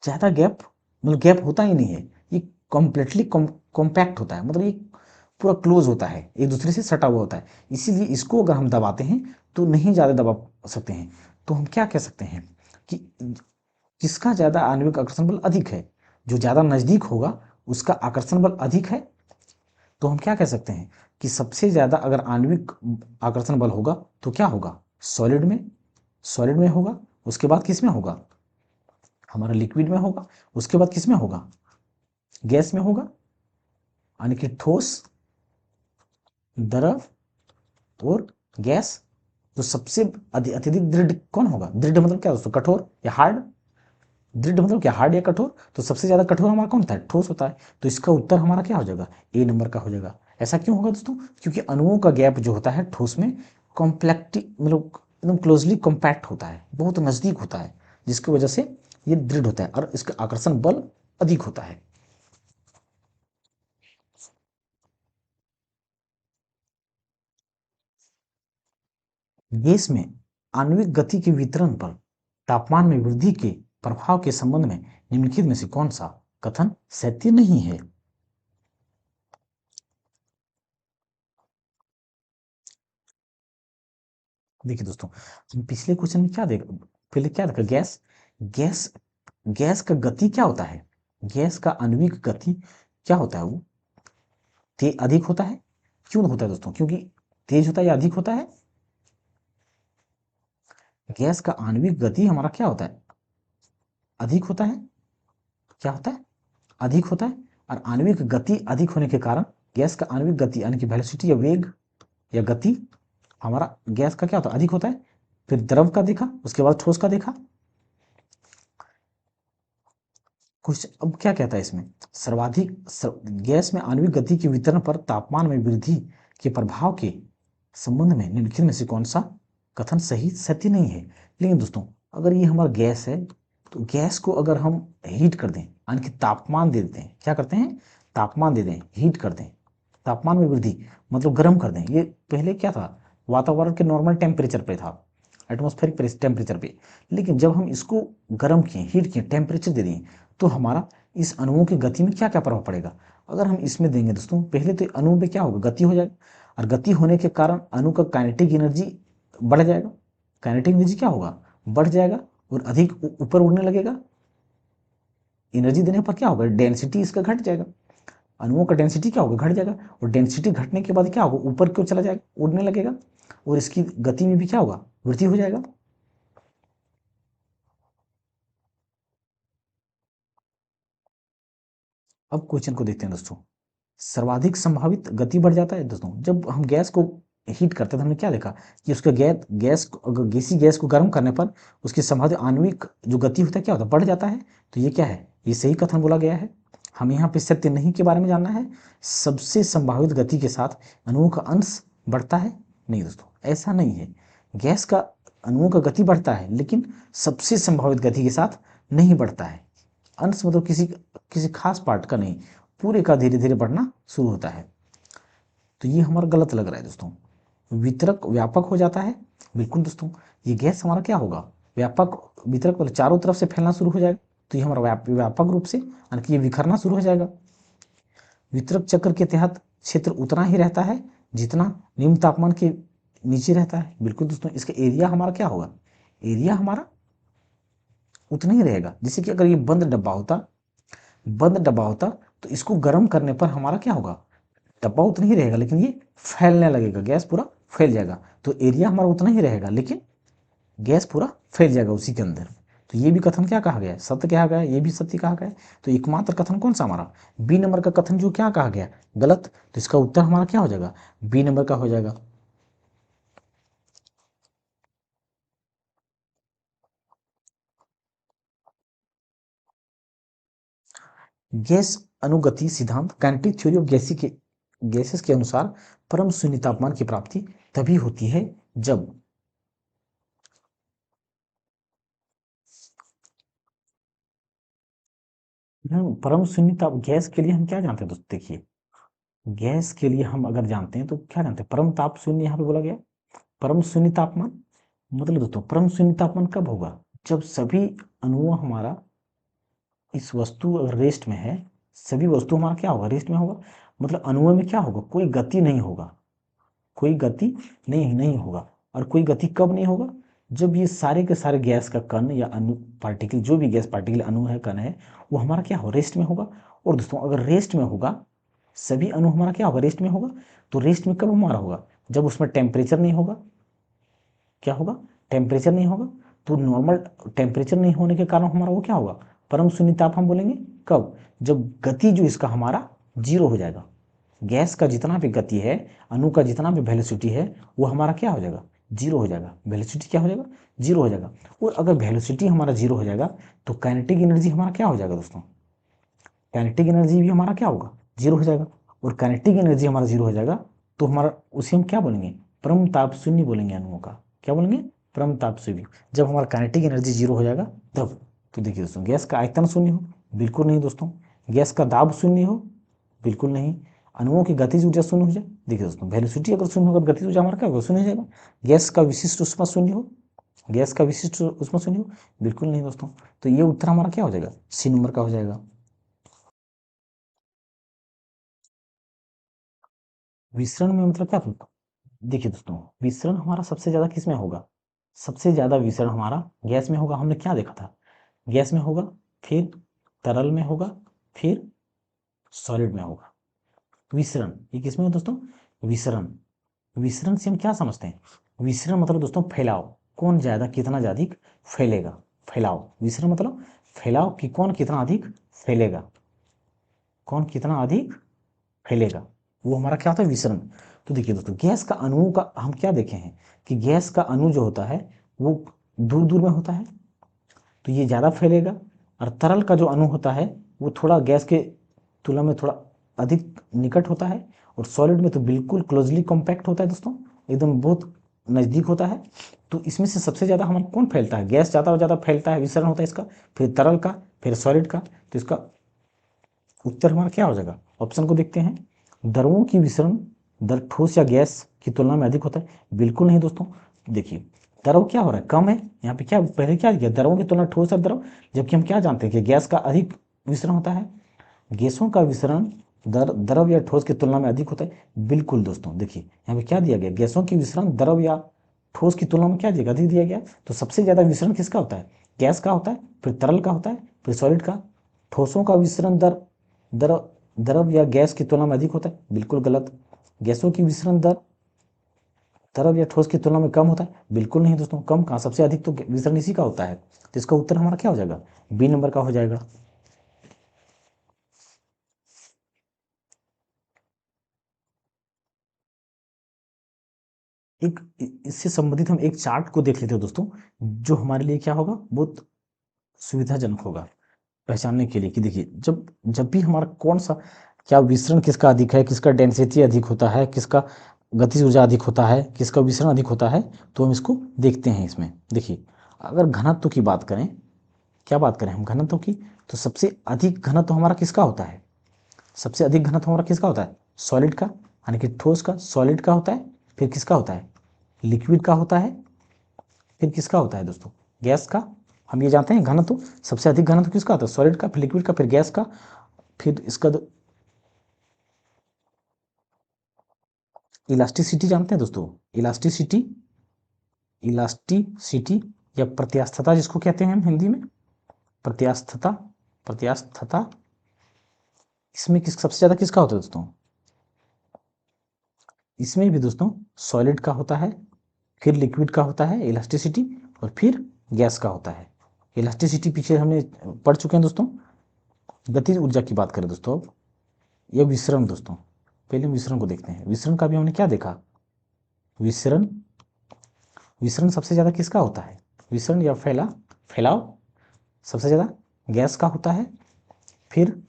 Speaker 1: ज्यादा गैप, मतलब गैप होता ही नहीं है, ये कम्प्लीटली कॉम्पैक्ट होता है, मतलब ये पूरा क्लोज होता है, एक दूसरे से सटा हुआ होता है। इसीलिए इसको अगर हम दबाते हैं तो नहीं ज्यादा दबा सकते हैं। तो हम क्या कह सकते हैं कि किसका ज्यादा आणविक आकर्षण बल अधिक है? जो ज्यादा नजदीक होगा उसका आकर्षण बल अधिक है। तो हम क्या कह सकते हैं कि सबसे ज्यादा अगर आणविक आकर्षण बल होगा तो क्या होगा? सॉलिड में, सॉलिड में होगा। उसके बाद किस में होगा? हमारा लिक्विड में होगा। उसके बाद किस में होगा? गैस में होगा। यानी कि ठोस, द्रव और गैस। तो सबसे अत्यधिक दृढ़ कौन होगा? दृढ़ मतलब क्या दोस्तों? कठोर या हार्ड। दृढ़ मतलब क्या? हार्ड या कठोर। तो सबसे ज्यादा कठोर हमारा कौन होता है? ठोस होता है। तो इसका उत्तर हमारा क्या हो जाएगा? ए नंबर का हो जाएगा। ऐसा क्यों होगा दोस्तों? क्योंकि अणुओं का गैप जो होता है ठोस में कॉम्प्लेक्टी मतलब एकदम क्लोजली कॉम्पैक्ट होता है, बहुत नजदीक होता है, जिसकी वजह से ये दृढ़ होता है और इसका आकर्षण बल अधिक होता है। गैस में आणविक गति के वितरण पर तापमान में वृद्धि के प्रभाव के संबंध में निम्नलिखित में से कौन सा कथन सत्य नहीं है? देखिए दोस्तों, हम पिछले क्वेश्चन में क्या देख, पहले क्या देखा? गैस, गैस गैस का गति क्या होता है? गैस का आणविक गति क्या होता है? वो तेज अधिक होता है। क्यों होता है दोस्तों? क्योंकि तेज होता है या अधिक होता है? गैस का आणविक गति हमारा क्या होता है? अधिक होता है। क्या होता है? अधिक होता है। और आणविक गति अधिक होने के कारण गैस का आणविक गति यानी कि वेलोसिटी या वेग या गति हमारा गैस का क्या होता है? अधिक होता है। फिर द्रव का देखा, उसके बाद ठोस का देखा। कुछ अब क्या कहता है इसमें? गैस में आणविक गति के वितरण पर तापमान में वृद्धि के प्रभाव के संबंध में निम्नलिखित में से कौन सा कथन सही सत्य नहीं है? लेकिन दोस्तों, अगर ये हमारा गैस है तो गैस को अगर हम हीट कर दें यानी कि तापमान दे देते हैं, क्या करते हैं? तापमान दे दें, हीट कर दें, तापमान में वृद्धि मतलब गर्म कर दें। ये पहले क्या था? वातावरण के नॉर्मल टेम्परेचर पे था, एटमॉस्फेरिक टेम्परेचर पे। लेकिन जब हम इसको गर्म किए, हीट किए, टेम्परेचर दे दिए, तो हमारा इस अणुओं की गति में क्या क्या प्रभाव पड़ेगा? अगर हम इसमें देंगे दोस्तों, पहले तो अणु में क्या होगा? गति हो जाएगा, और गति होने के कारण अणु का काइनेटिक एनर्जी बढ़ जाएगा। काइनेटिक एनर्जी क्या होगा? बढ़ जाएगा और अधिक ऊपर उड़ने लगेगा। एनर्जी देने पर क्या होगा? डेंसिटी इसका घट जाएगा, अणुओं का डेंसिटी क्या होगा? घट जाएगा। और डेंसिटी घटने के बाद क्या होगा? ऊपर क्यों चला जाएगा? उड़ने लगेगा, और इसकी गति में भी क्या होगा? वृद्धि हो जाएगा। अब क्वेश्चन को देखते हैं दोस्तों। सर्वाधिक संभावित गति बढ़ जाता है दोस्तों जब हम गैस को हीट करते हैं। तो हमने क्या देखा कि उसका अगर गैसी गैस को गर्म करने पर उसकी संभावित आणविक जो गति होता है क्या होता है? बढ़ जाता है। तो ये क्या है? ये सही कथन बोला गया है। हमें यहाँ पे सत्य नहीं के बारे में जानना है। सबसे संभावित गति के साथ अणुओं का अंश बढ़ता है? नहीं दोस्तों, ऐसा नहीं है। गैस का अणुओं का गति बढ़ता है, लेकिन सबसे संभावित गति के साथ नहीं बढ़ता है। अंश मतलब किसी किसी खास पार्ट का नहीं, पूरे का धीरे धीरे बढ़ना शुरू होता है। तो ये हमारा गलत लग रहा है दोस्तों। वितरक व्यापक हो जाता है। बिल्कुल दोस्तों, ये गैस हमारा क्या होगा? व्यापक, वितरक मतलब चारों तरफ से फैलना शुरू हो जाएगा। तो ये हमारा व्यापक रूप से यानी कि ये बिखरना शुरू हो जाएगा। वितरक चक्र के तहत क्षेत्र उतना ही रहता है जितना निम्न तापमान के नीचे रहता है। बिल्कुल दोस्तों, इसका एरिया हमारा क्या होगा? एरिया हमारा उतना ही रहेगा। जैसे कि अगर ये बंद डब्बा होता तो इसको गर्म करने पर हमारा क्या होगा? डब्बा उतना ही रहेगा, लेकिन ये फैलने लगेगा, गैस पूरा फैल जाएगा। तो एरिया हमारा उतना ही रहेगा, लेकिन गैस पूरा फैल जाएगा उसी के अंदर। तो ये भी कथन क्या कहा गया है? सत्य कहा गया है, ये भी सत्य कहा गया है। तो एकमात्र कथन कौन सा हमारा? बी नंबर का कथन जो क्या कहा गया? गलत। तो इसका उत्तर हमारा क्या हो जाएगा? बी नंबर का हो जाएगा। गैस अनुगति सिद्धांत, काइनेटिक थ्योरी ऑफ गैसेस के अनुसार परम शून्य तापमान की प्राप्ति तभी होती है जब परम शून्य ताप गैस के लिए हम क्या जानते हैं दोस्तों, देखिए गैस के लिए हम अगर जानते हैं तो क्या जानते हैं, परम ताप शून्य यहाँ पे बोला गया, परम शून्य तापमान मतलब दोस्तों परम शून्य तापमान कब होगा, जब सभी अणु हमारा इस वस्तु अगर रेस्ट में है, सभी वस्तु हमारा क्या होगा, रेस्ट में होगा, मतलब अणुओं में क्या होगा, कोई गति नहीं होगा, कोई गति नहीं होगा। और कोई गति कब नहीं होगा, जब ये सारे के सारे गैस का कण या अणु पार्टिकल, जो भी गैस पार्टिकल अणु है कण है, वो हमारा क्या हो, रेस्ट में होगा। और दोस्तों अगर रेस्ट में होगा, सभी अणु हमारा क्या होगा, रेस्ट में होगा। तो रेस्ट में कब हमारा होगा, जब उसमें टेम्परेचर नहीं होगा, क्या होगा, टेम्परेचर नहीं होगा। तो नॉर्मल टेम्परेचर नहीं होने के कारण हमारा वो क्या होगा, परम शून्य ताप हम बोलेंगे कब, जब गति जो इसका हमारा जीरो हो जाएगा। गैस का जितना भी गति है, अणु का जितना भी वेलोसिटी है, वो हमारा क्या हो जाएगा, जीरो हो जाएगा। वेलोसिटी क्या हो जाएगा, जीरो हो जाएगा। और अगर वेलोसिटी हमारा जीरो हो जाएगा तो काइनेटिक एनर्जी हमारा क्या हो जाएगा दोस्तों, काइनेटिक एनर्जी भी हमारा क्या होगा, जीरो हो जाएगा। और काइनेटिक एनर्जी हमारा जीरो हो जाएगा तो हमारा उसे हम क्या बोलेंगे, परम ताप शून्य बोलेंगे अणुओं का, क्या बोलेंगे, परम ताप शून्य। जब हमारा काइनेटिक एनर्जी जीरो हो जाएगा तब। तो देखिए दोस्तों, गैस का आयतन शून्य हो, बिल्कुल नहीं दोस्तों। गैस का दाब शून्य हो, बिल्कुल नहीं। अणुओं की गतिज ऊर्जा शून्य हो जाए, देखिए दोस्तों वेलोसिटी अगर शून्य होगा, गतिज ऊर्जा हमारा क्या होगा, शून्य हो जाएगा। गैस का विशिष्ट ऊष्मा शून्य हो, गैस का विशिष्ट ऊष्मा शून्य हो, बिल्कुल नहीं दोस्तों। तो ये उत्तर हमारा क्या हो जाएगा, सी नंबर का हो जाएगा। विसरण में मतलब क्या था, देखिए दोस्तों विसरण हमारा सबसे ज्यादा किस में होगा, सबसे ज्यादा विसरण हमारा गैस में होगा। हमने क्या देखा था, गैस में होगा, फिर तरल में होगा, फिर सॉलिड में होगा। विसरण ये किसमें है दोस्तों, विसरण। विसरण से हम क्या समझते हैं, विसरण मतलब दोस्तों फैलाव, कौन ज्यादा कितना ज्यादा फैलेगा, फैलाव। विसरण मतलब फैलाव कि कौन कितना अधिक फैलेगा, कौन कितना अधिक फैलेगा, वो हमारा क्या होता है, विसरण। तो देखिए दोस्तों गैस का अणुओं का हम क्या देखे हैं कि गैस का अणु जो होता है वो दूर दूर में होता है, तो ये ज़्यादा फैलेगा। और तरल का जो अणु होता है वो थोड़ा गैस के तुलना में थोड़ा अधिक निकट होता है। और सॉलिड में तो बिल्कुल क्लोजली कॉम्पैक्ट होता है दोस्तों, एकदम बहुत नज़दीक होता है। तो इसमें से सबसे ज़्यादा हमारा कौन फैलता है, गैस ज़्यादा और ज़्यादा फैलता है, विसरण होता है इसका, फिर तरल का, फिर सॉलिड का। तो इसका उत्तर हमारा क्या हो जाएगा, ऑप्शन को देखते हैं। द्रवों की विसरण दर ठोस या गैस की तुलना में अधिक होता है, बिल्कुल नहीं दोस्तों। देखिए द्रव क्या हो रहा है, कम है। यहाँ पे क्या पहले क्या किया, द्रवों की तुलना ठोस और द्रव, जबकि हम क्या जानते हैं कि गैस का अधिक विसरण होता है। गैसों का विसरण दर द्रव या ठोस की तुलना में अधिक होता है, बिल्कुल दोस्तों। देखिए यहाँ पे क्या दिया गया, गैसों की विसरण द्रव या ठोस की तुलना में क्या दिया, अधिक दिया गया। तो सबसे ज्यादा विसरण किसका होता है, गैस का होता है, फिर तरल का होता है, फिर सॉलिड का। ठोसों का विसरण दर द्रव द्रव या गैस की तुलना में अधिक होता है, बिल्कुल गलत। गैसों की विसरण दर द्रव या ठोस की तुलना में कम होता है, बिल्कुल नहीं दोस्तों। कम कहाँ, सबसे अधिक तो विसरण इसी का होता है। तो इसका उत्तर हमारा क्या हो जाएगा, बी नंबर का हो जाएगा। एक इससे संबंधित हम एक चार्ट को देख लेते हैं दोस्तों, जो हमारे लिए क्या होगा, बहुत सुविधाजनक होगा पहचानने के लिए। कि देखिए जब जब भी हमारा कौन सा क्या विसरण किसका अधिक है, किसका डेंसिटी अधिक होता है, किसका गतिज ऊर्जा अधिक होता है, किसका विसरण अधिक होता है, तो हम इसको देखते हैं इसमें। देखिए अगर घनत्व की बात करें, क्या बात करें हम घनत्व की, तो सबसे अधिक घनत्व हमारा किसका होता है, सबसे अधिक घनत्व हमारा किसका होता है, सॉलिड का, यानी कि ठोस का, सॉलिड का होता है। फिर किसका होता है, लिक्विड का होता है। फिर किसका होता है दोस्तों, गैस का। हम ये जानते हैं घनत्व सबसे अधिक घनत्व किसका होता है, सॉलिड का, फिर लिक्विड का, फिर गैस का। फिर इसका इलास्टिसिटी जानते हैं दोस्तों, इलास्टिसिटी, इलास्टिसिटी या प्रत्यास्थता जिसको कहते हैं हम हिंदी में, प्रत्यास्थता, प्रत्यास्थता। इसमें किस सबसे ज्यादा किसका होता है दोस्तों, इसमें भी दोस्तों सॉलिड का होता है, फिर लिक्विड का होता है इलास्टिसिटी, और फिर गैस का होता है। इलास्टिसिटी पीछे हमने पढ़ चुके हैं दोस्तों। गतिज ऊर्जा की बात करें दोस्तों अब, यह विसरण दोस्तों, पहले हम विसरण को देखते हैं। विसरण का भी हमने क्या देखा, विसरण, विसरण सबसे ज्यादा किसका होता है, विसरण या फैलाव सबसे ज्यादा गैस का होता है, फिर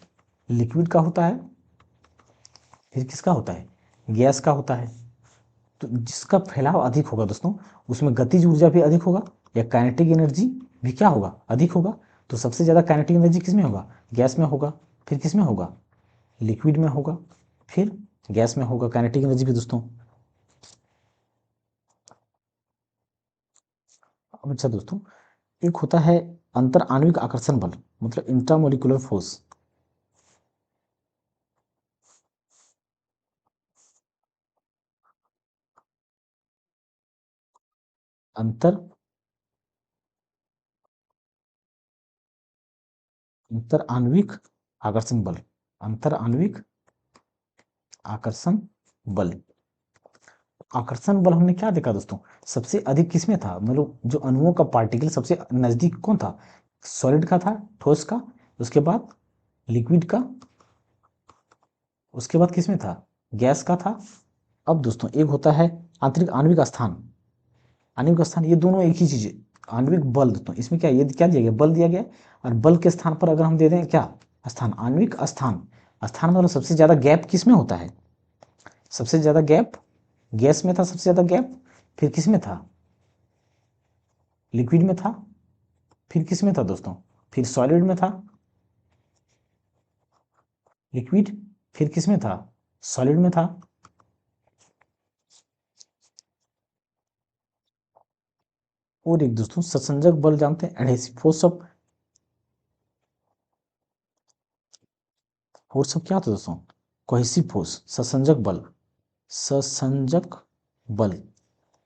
Speaker 1: लिक्विड का होता है, फिर किसका होता है, गैस का होता है। तो जिसका फैलाव अधिक होगा दोस्तों उसमें गतिज ऊर्जा भी अधिक होगा या काइनेटिक एनर्जी भी क्या होगा, अधिक होगा। तो सबसे ज़्यादा काइनेटिक एनर्जी किस में होगा, गैस में होगा। फिर किस में होगा, लिक्विड में होगा। फिर गैस में होगा काइनेटिक एनर्जी भी दोस्तों। अब अच्छा दोस्तों, एक होता है अंतर आणविक आकर्षण बल, मतलब इंट्रामोलिकुलर फोर्स। अंतर अंतर आणविक आकर्षण बल, अंतर आणविक आकर्षण बल। आकर्षण बल हमने क्या देखा दोस्तों, सबसे अधिक किसमें था, मतलब जो अणुओं का पार्टिकल सबसे नजदीक कौन था, सॉलिड का था, ठोस का, उसके बाद लिक्विड का, उसके बाद किसमें था, गैस का था। अब दोस्तों एक होता है आंतरिक आणविक स्थान, आणविक स्थान, ये दोनों एक ही चीज है। आणविक बल दोस्तों, इसमें क्या, ये क्या दिया गया, बल दिया गया। और बल के स्थान पर अगर हम दे दें क्या, स्थान, आणविक स्थान। स्थान मतलब सबसे ज्यादा गैप किसमें होता है, सबसे ज्यादा गैप गैस में था, सबसे ज्यादा गैप। फिर किस में था, लिक्विड में था। फिर किस में था दोस्तों, फिर सॉलिड में था, लिक्विड। फिर किस में था, सॉलिड में था। और एक दोस्तों ससंजक बल जानते हैं, adhesive force of, force of क्या होता है दोस्तों, कोहेसिव फोर्स, ससंजक बल, ससंजक बल,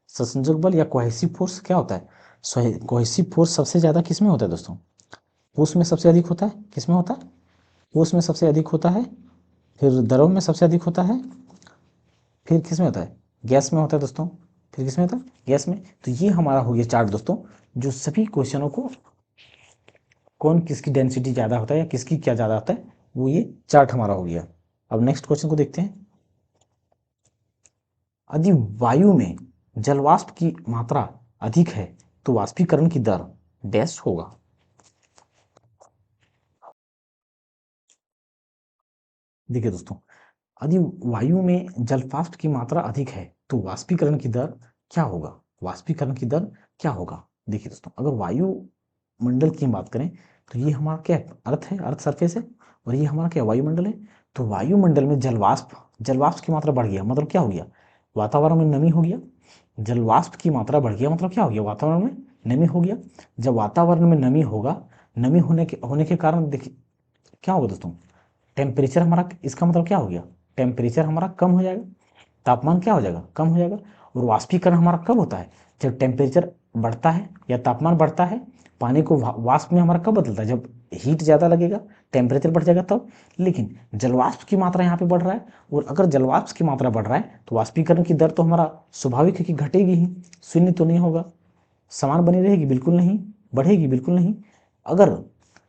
Speaker 1: ससंजक बल या कोहेसिव फोर्स क्या होता है, कोहेसिव फोर्स सबसे ज्यादा किसमें होता है दोस्तों, ठोस में सबसे अधिक होता है, किसमें होता है, ठोस में सबसे अधिक होता है। फिर द्रव में सबसे अधिक होता है। फिर किस में होता है, गैस में होता है दोस्तों। फिर किस में होता है, गैस में। तो ये हमारा हो गया चार्ट दोस्तों, जो सभी क्वेश्चनों को कौन किसकी डेंसिटी ज़्यादा होता है या किसकी क्या ज़्यादा होता है, वो ये चार्ट हमारा हो गया। अब नेक्स्ट क्वेश्चन को देखते हैं। यदि वायु में जलवाष्प की मात्रा अधिक है तो वाष्पीकरण की दर डैश होगा। देखिए दोस्तों, यदि वायु में जलवाष्प की मात्रा अधिक है तो वाष्पीकरण की दर क्या होगा, वाष्पीकरण की दर क्या होगा। देखिए दोस्तों, अगर वायु मंडल की बात करें तो ये हमारा क्या है, अर्थ है, अर्थ सरफेस है। और ये हमारा क्या, वायुमंडल है। तो वायुमंडल में जलवाष्प, जलवाष्प की मात्रा बढ़ गया मतलब क्या हो गया, वातावरण में नमी हो गया। जलवाष्प की मात्रा बढ़ गया मतलब क्या हो गया, वातावरण में नमी हो गया। जब वातावरण में नमी होगा, नमी होने के कारण देखिए क्या होगा दोस्तों, टेम्परेचर हमारा, इसका मतलब क्या हो गया, टेम्परेचर हमारा कम हो जाएगा, तापमान क्या हो जाएगा, कम हो जाएगा। और वाष्पीकरण हमारा कब होता है, जब टेम्परेचर बढ़ता है या तापमान बढ़ता है। पानी को वाष्प में हमारा कब बदलता है, जब हीट ज़्यादा लगेगा, टेम्परेचर बढ़ जाएगा तब। लेकिन जलवाष्प की मात्रा यहाँ पे बढ़ रहा है, और अगर जलवाष्प की मात्रा बढ़ रहा है तो वाष्पीकरण की दर तो हमारा स्वाभाविक है कि घटेगी ही, शून्य तो नहीं होगा। समान बनी रहेगी, बिल्कुल नहीं, बढ़ेगी बिल्कुल नहीं। अगर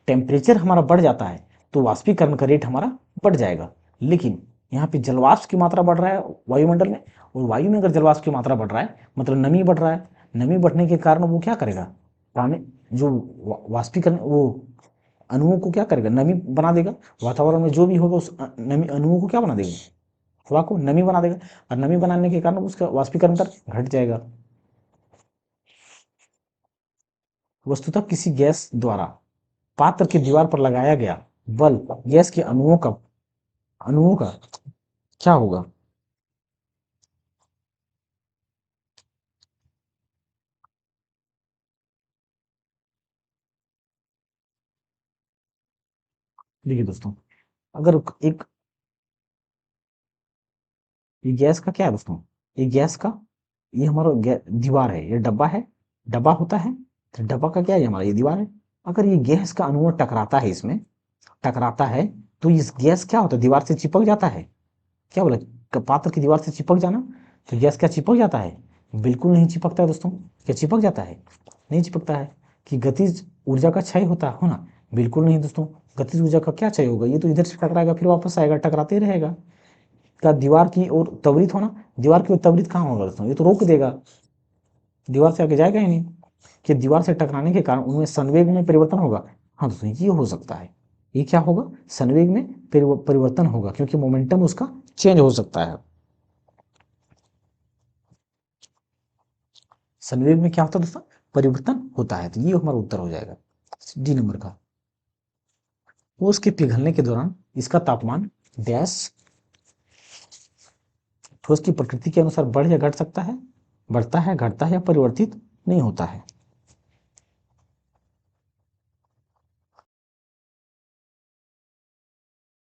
Speaker 1: टेम्परेचर हमारा बढ़ जाता है तो वाष्पीकरण का रेट हमारा बढ़ जाएगा। लेकिन यहाँ पे जलवाष्प की मात्रा बढ़ रहा है वायुमंडल में, और वायु में अगर जलवाष्प की मात्रा बढ़ रहा है मतलब नमी बढ़ रहा है। नमी बढ़ने के कारण वो क्या करेगा, पानी जो वाष्पीकरण, वो अणुओं को क्या करेगा, नमी बना देगा। वातावरण में जो भी होगा उस नमी अणुओं को क्या बना देगा, हवा को नमी बना देगा। और नमी बनाने के कारण उसका वाष्पीकरण दर घट जाएगा। वस्तुतः किसी गैस द्वारा पात्र की दीवार पर लगाया गया बल गैस के अणुओं का क्या होगा। देखिए दोस्तों, अगर एक, ये गैस का क्या है दोस्तों, ये गैस का, ये हमारा दीवार है, ये डब्बा है, डब्बा होता है। तो डब्बा का क्या है, हमारा ये दीवार है। अगर ये गैस का अणु टकराता है, इसमें टकराता है तो इस गैस क्या होता है, दीवार से चिपक जाता है। क्या बोला, पात्र की दीवार से चिपक जाना। तो गैस क्या चिपक जाता है, बिल्कुल नहीं चिपकता है दोस्तों। क्या चिपक जाता है, नहीं चिपकता है। कि गतिज ऊर्जा का क्षय होता है ना, बिल्कुल नहीं दोस्तों। गतिज ऊर्जा का क्या क्षय होगा, ये तो इधर से टकराएगा फिर वापस आएगा, टकराते ही रहेगा। क्या दीवार की ओर त्वरित होना, दीवार की ओर त्वरित कहाँ होगा दोस्तों, ये तो रोक देगा, दीवार से आगे जाएगा ही नहीं। कि दीवार से टकराने के कारण उनमें संवेग में परिवर्तन होगा। हाँ दोस्तों, ये हो सकता है, ये क्या होगा, संवेग में परिवर्तन होगा, क्योंकि मोमेंटम उसका चेंज हो सकता है। संवेग में क्या होता है दोस्तों, परिवर्तन होता है। तो ये हमारा उत्तर हो जाएगा डी नंबर का। ठोस के पिघलने के दौरान इसका तापमान डैश ठोस की प्रकृति के अनुसार बढ़ या घट सकता है, बढ़ता है, घटता है या परिवर्तित नहीं होता है।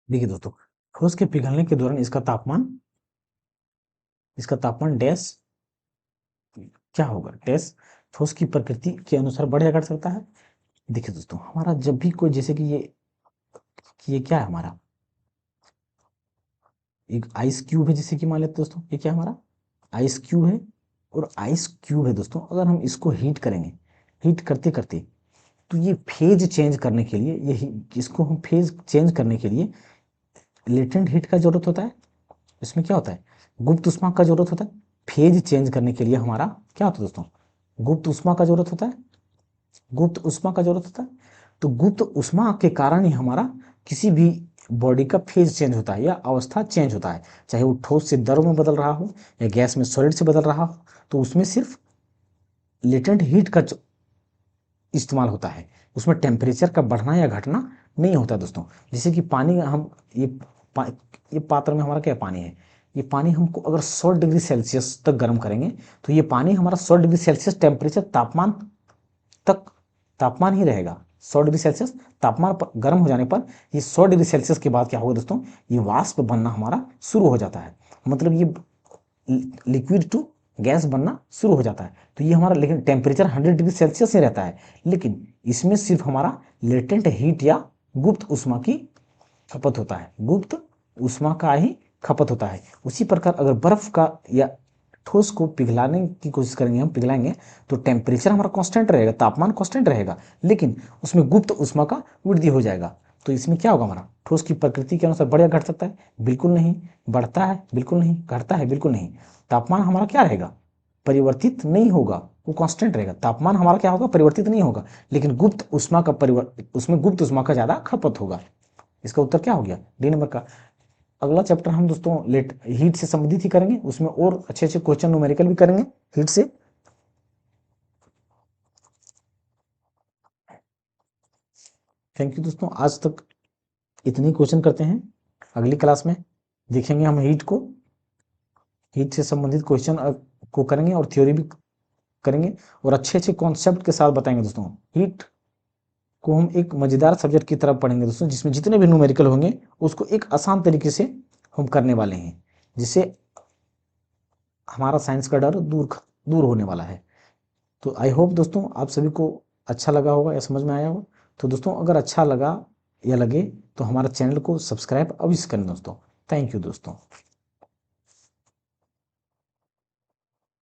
Speaker 1: देखिए दोस्तों, ठोस के पिघलने के दौरान इसका तापमान डैश क्या होगा, डैश ठोस की प्रकृति के अनुसार बढ़ या घट सकता है। देखिए दोस्तों, हमारा जब भी कोई, जैसे कि ये क्या है हमारा, एक आइस क्यूब है, जैसे कि मान लेते दोस्तों ये क्या है हमारा, आइस क्यूब है। और आइस क्यूब है दोस्तों, अगर हम इसको हीट करेंगे, हीट करते करते, तो ये फेज चेंज करने के लिए, ये इसको हम फेज चेंज करने के लिए लेटेंट हीट का जरूरत होता है। इसमें क्या होता है, गुप्त ऊष्मा का जरूरत होता है। फेज चेंज करने के लिए हमारा क्या होता है दोस्तों, गुप्त ऊष्मा का जरूरत होता है, गुप्त ऊष्मा का जरूरत होता है। तो गुप्त ऊष्मा के कारण ही हमारा किसी भी बॉडी का फेज चेंज होता है या अवस्था चेंज होता है, चाहे वो ठोस से द्रव में बदल रहा हो या गैस में सॉलिड से बदल रहा हो, तो उसमें सिर्फ लेटेंट हीट का इस्तेमाल होता है, उसमें टेम्परेचर का बढ़ना या घटना नहीं होता दोस्तों। जैसे कि पानी, हम ये पात्र में हमारा क्या पानी है, ये पानी हमको अगर 100 डिग्री सेल्सियस तक गर्म करेंगे, तो ये पानी हमारा 100 डिग्री सेल्सियस टेम्परेचर तापमान तक तापमान ही रहेगा। 100 डिग्री सेल्सियस तापमान पर गर्म हो जाने पर ये 100 डिग्री सेल्सियस के बाद क्या होगा दोस्तों, ये वाष्प बनना हमारा शुरू हो जाता है, मतलब ये लिक्विड टू गैस बनना शुरू हो जाता है। तो ये हमारा, लेकिन टेम्परेचर 100 डिग्री सेल्सियस ही रहता है, लेकिन इसमें सिर्फ हमारा लेटेंट हीट या गुप्त ऊष्मा की खपत होता है, गुप्त ऊष्मा का ही खपत होता है। उसी प्रकार अगर बर्फ का या ठोस को पिघलाने की कोशिश करेंगे, हम पिघलाएंगे, तो टेम्परेचर हमारा कांस्टेंट रहेगा, तापमान कांस्टेंट रहेगा, लेकिन उसमें गुप्त ऊष्मा का वृद्धि हो जाएगा। तो इसमें क्या होगा, हमारा ठोस की प्रकृति के अनुसार बढ़ या घट सकता है, बिल्कुल नहीं। बढ़ता है, बिल्कुल नहीं। घटता है, बिल्कुल नहीं। तापमान हमारा क्या रहेगा, परिवर्तित नहीं होगा, वो कांस्टेंट रहेगा। तापमान हमारा क्या होगा, परिवर्तित नहीं होगा, लेकिन गुप्त ऊष्मा का उसमें गुप्त ऊष्मा का ज्यादा खपत होगा। इसका उत्तर क्या हो गया, डी नंबर का। अगला चैप्टर हम दोस्तों लेट हीट से संबंधित ही करेंगे, उसमें और अच्छे अच्छे क्वेश्चन न्यूमेरिकल भी करेंगे हीट से। थैंक यू दोस्तों, आज तक इतने क्वेश्चन करते हैं। अगली क्लास में देखेंगे हम हीट से संबंधित क्वेश्चन को करेंगे और थ्योरी भी करेंगे, और अच्छे अच्छे कॉन्सेप्ट के साथ बताएंगे दोस्तों। हीट को हम एक मजेदार सब्जेक्ट की तरफ पढ़ेंगे दोस्तों, जिसमें जितने भी न्यूमेरिकल होंगे उसको एक आसान तरीके से हम करने वाले हैं, जिससे हमारा साइंस का डर दूर दूर होने वाला है। तो आई होप दोस्तों आप सभी को अच्छा लगा होगा या समझ में आया होगा। तो दोस्तों अगर अच्छा लगा या लगे तो हमारा चैनल को सब्सक्राइब अवश्य करें दोस्तों। थैंक यू दोस्तों।